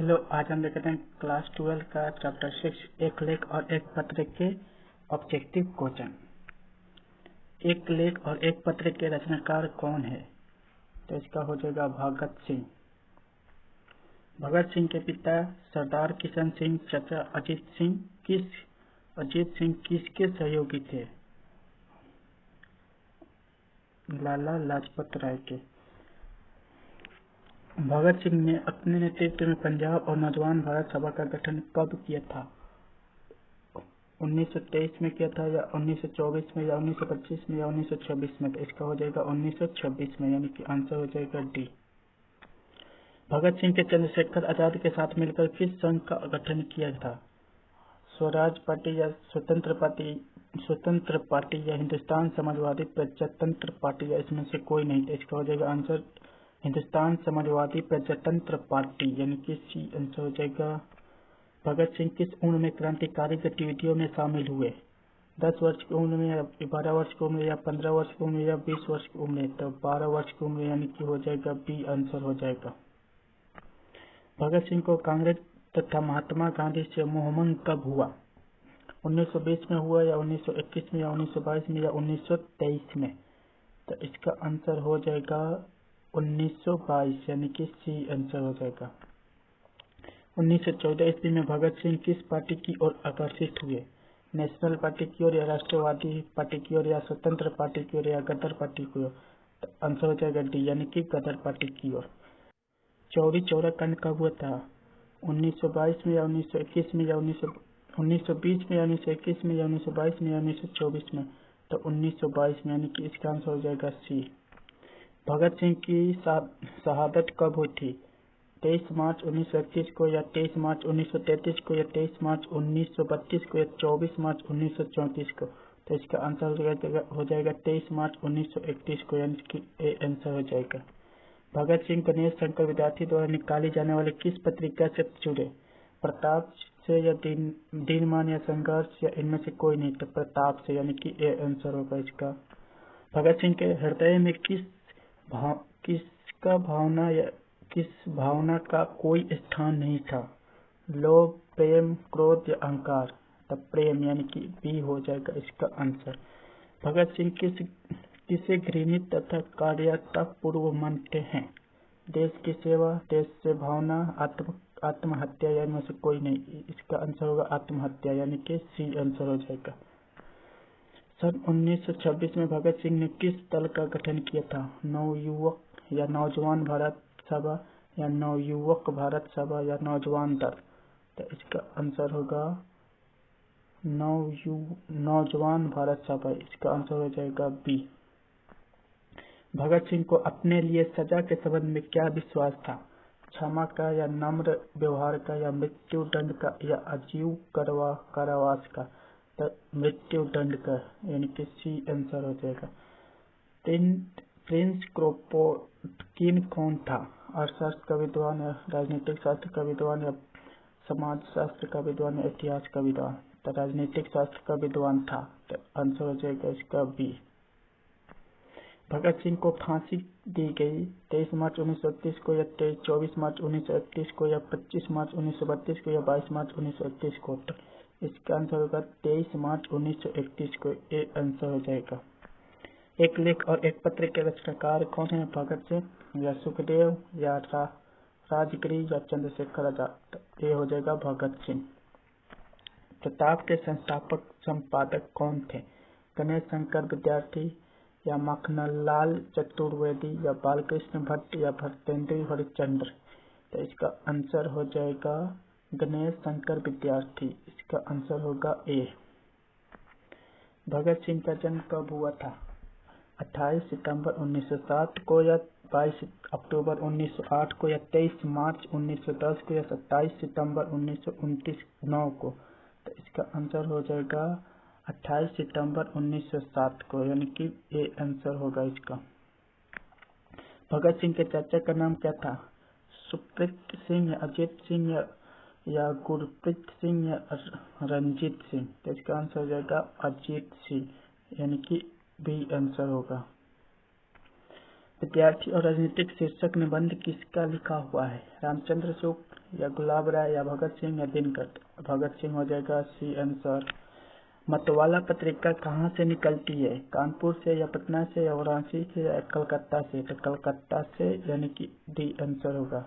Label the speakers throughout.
Speaker 1: Hello, आज हम देखते हैं क्लास 12 का चैप्टर 6 एक लेख और एक पत्र के ऑब्जेक्टिव क्वेश्चन। एक लेख और एक पत्र के रचनाकार कौन है? तो इसका हो जाएगा भगत सिंह। भगत सिंह के पिता सरदार किशन सिंह, चाचा अजीत सिंह किसके सहयोगी थे? लाला लाजपत राय के। भगत सिंह ने अपने नेतृत्व में पंजाब और नौजवान भारत सभा का गठन कब किया था? 1923 में किया था, या 1924 में, या 1925 में, या 1926 में? तो इसका हो जाएगा 1926 में, यानी कि आंसर हो जाएगा डी। भगत सिंह के चंद्रशेखर आजाद के साथ मिलकर किस संघ का गठन किया था? स्वराज पार्टी या स्वतंत्र पार्टी या हिंदुस्तान समाजवादी प्रजातंत्र पार्टी, या इसमें से कोई नहीं? तो इसका हो जाएगा आंसर हिंदुस्तान समाजवादी प्रजातंत्र पार्टी, यानी कि सी आंसर हो जाएगा। भगत सिंह किस उम्र में क्रांतिकारी गतिविधियों में शामिल हुए? 10 वर्ष की उम्र में, या 12 वर्ष की उम्र, या 15 वर्ष की उम्र, या 20 वर्ष की उम्र? तो 12 वर्ष की उम्र, यानी कि हो जाएगा बी आंसर हो जाएगा। भगत सिंह को कांग्रेस तथा महात्मा गांधी से मोहमन कब हुआ? 1920 में हुआ, या 1921 में, या 1922 में, या 1923 में? तो इसका आंसर हो जाएगा 1922, यानी कि सी आंसर हो जाएगा। 1914 ईस्वी में भगत सिंह किस पार्टी की ओर आकर्षित हुए? नेशनल पार्टी की ओर, या राष्ट्रवादी पार्टी की ओर, या स्वतंत्र पार्टी की ओर, या गदर पार्टी की ओर? तो आंसर हो जाएगा डी, यानी कि गदर पार्टी की ओर। चौरी चौरा कांड कब हुआ था? 1922 में, या 1921 में, या 1920 में, या 1921 में, या 1922 में, या 1924 में? तो 1922 में, यानी कि इसका आंसर हो जाएगा सी। भगत सिंह की शहादत कब हुई थी? 23 मार्च 1931 को, या 23 मार्च 1933 को, या 23 मार्च 1932 को, या 24 मार्च 1934 को? तो इसका आंसर हो जाएगा 23 मार्च 1931 को, यानी कि ए आंसर हो जाएगा। भगत सिंह गणेश शंकर विद्यार्थी द्वारा निकाली जाने वाली किस पत्रिका से जुड़े? प्रताप से, या दीनमान, या संघर्ष, या इनमें से कोई नहीं? तो प्रताप से, यानी कि ए आंसर होगा इसका। भगत सिंह के हृदय में किस भावना का कोई स्थान नहीं था? लोभ, प्रेम, क्रोध, या अहंकार? तब प्रेम, यानी कि बी हो जाएगा इसका आंसर। भगत सिंह किसे घृणित तथा कार्यात्मक मानते हैं? देश की सेवा, देश से भावना, आत्महत्या, या इनमें से कोई नहीं? इसका आंसर होगा आत्महत्या, यानी कि सी आंसर हो जाएगा। सन 1926 में भगत सिंह ने किस दल का गठन किया था? नवयुवक, या नौजवान भारत सभा, या नवयुवक भारत सभा, या नौजवान दल? तो इसका आंसर होगा नौजवान भारत सभा, इसका आंसर हो जाएगा बी। भगत सिंह को अपने लिए सजा के संबंध में क्या विश्वास था? क्षमा का, या नम्र व्यवहार का, या मृत्यु दंड का, या आजीवन कारावास का? तो मृत्यु दंड का, यानी कि सी आंसर हो जाएगा। प्रिंस क्रोपोटकिन कौन था? अर्थशास्त्र का विद्वान, या राजनीतिक शास्त्र का विद्वान, या समाज शास्त्र का विद्वान, या इतिहास का विद्वान? तो राजनीतिक शास्त्र का विद्वान था, तो आंसर हो जाएगा इसका बी। भगत सिंह को फांसी दी गई 23 मार्च 1931 को, या 24 मार्च 1931 को, या 25 मार्च 1932 को, या 22 मार्च 1931 को? तो इसका आंसर होगा 23 मार्च 1931 को, ए आंसर हो जाएगा। एक लेख और एक पत्र के रचनाकार कौन है? भगत सिंह, या सुखदेव, या राजगिरी, या चंद्रशेखर आजाद? ये हो जाएगा भगत सिंह। प्रताप के संपादक कौन थे? गणेश शंकर विद्यार्थी, या मखनलाल चतुर्वेदी, या बालकृष्ण भट्ट, या भरतेंद्र हरिश्चंद्र? तो इसका आंसर हो जाएगा गणेश शंकर विद्यार्थी, इसका आंसर होगा ए। भगत सिंह का जन्म कब हुआ था? 28 सितंबर 1907 को, या 22 अक्टूबर 1908 को, या 23 मार्च 1910 को, या 27 सितंबर 1929 को? तो इसका आंसर हो जाएगा 28 सितंबर 1907 को, यानी कि ए आंसर होगा इसका। भगत सिंह के चाचा का नाम क्या था? सुप्रीत सिंह, या अजीत सिंह, या गुरप्रीत सिंह, या रंजीत सिंह? तो इसका आंसर हो जाएगा अजीत सिंह, यानी कि बी आंसर होगा। विद्यार्थी और राजनीतिक शीर्षक निबंध किसका लिखा हुआ है? रामचंद्र शुक्ल या गुलाब राय या भगत सिंह या दिनकर? भगत सिंह हो जाएगा सी आंसर। मतवाला पत्रिका कहाँ से निकलती है? कानपुर से या पटना से या वाराणसी से या कलकत्ता से? तो कलकत्ता से, यानी कि डी आंसर होगा।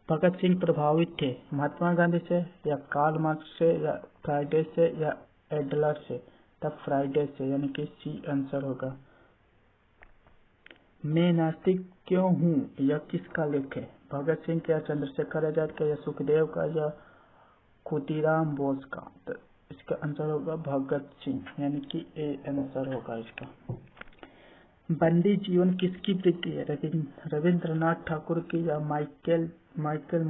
Speaker 1: भगत सिंह प्रभावित थे महात्मा गांधी से या कार्ल मार्क्स से या फ्राइडे से या एडलर से? तब फ्राइडे से, यानी कि सी आंसर होगा। मैं नास्तिक क्यों हूँ, यह किसका लेख है? भगत सिंह का, चंद्रशेखर आजाद का या सुखदेव का या खुदीराम बोस का? तो इसका आंसर होगा भगत सिंह, यानी कि ए आंसर होगा इसका। बंदी जीवन किसकी कृति है? रविंद्रनाथ ठाकुर की या माइकल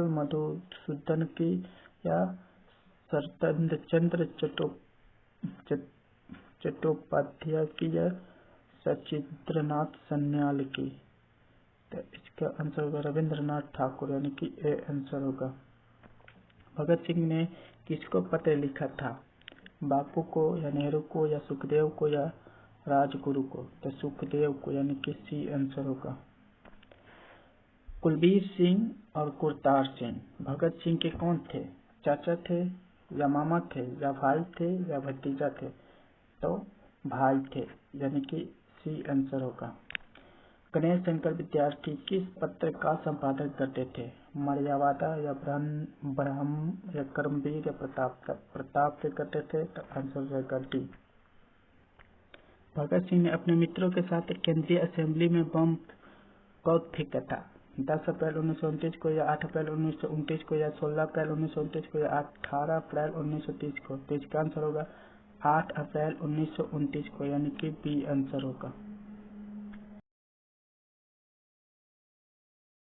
Speaker 1: मधुसूदन की या शरतचंद्र चट्टोपाध्याय की या सचिंद्रनाथ सन्याल की? तो इसका आंसर होगा रविंद्रनाथ ठाकुर, यानी कि ए आंसर होगा। भगत सिंह ने किसको पत्र लिखा था? बापू को या नेहरू को या सुखदेव को या राजगुरु को? तो सुखदेव को, यानी कि सी आंसर होगा। कुलबीर सिंह और कुरतार सिंह भगत सिंह के कौन थे? चाचा थे या मामा थे या भाई थे या भतीजा थे? तो भाई थे, यानी कि सी आंसर होगा। गणेश शंकर विद्यार्थी किस पत्र का संपादन करते थे? मर्यादा या ब्रह्म या कर्मवीर या प्रताप से करते थे? तो आंसर होगा डी। भगत सिंह ने अपने मित्रों के साथ केंद्रीय असेंबली में बम कब फेंका था? 10 अप्रैल 1929 को या 8 अप्रैल 1929 को या 16 अप्रैल 1929 को या 18 अप्रैल 1930 को? तो इसका आंसर होगा 8 अप्रैल 1929 को, यानी कि बी आंसर होगा।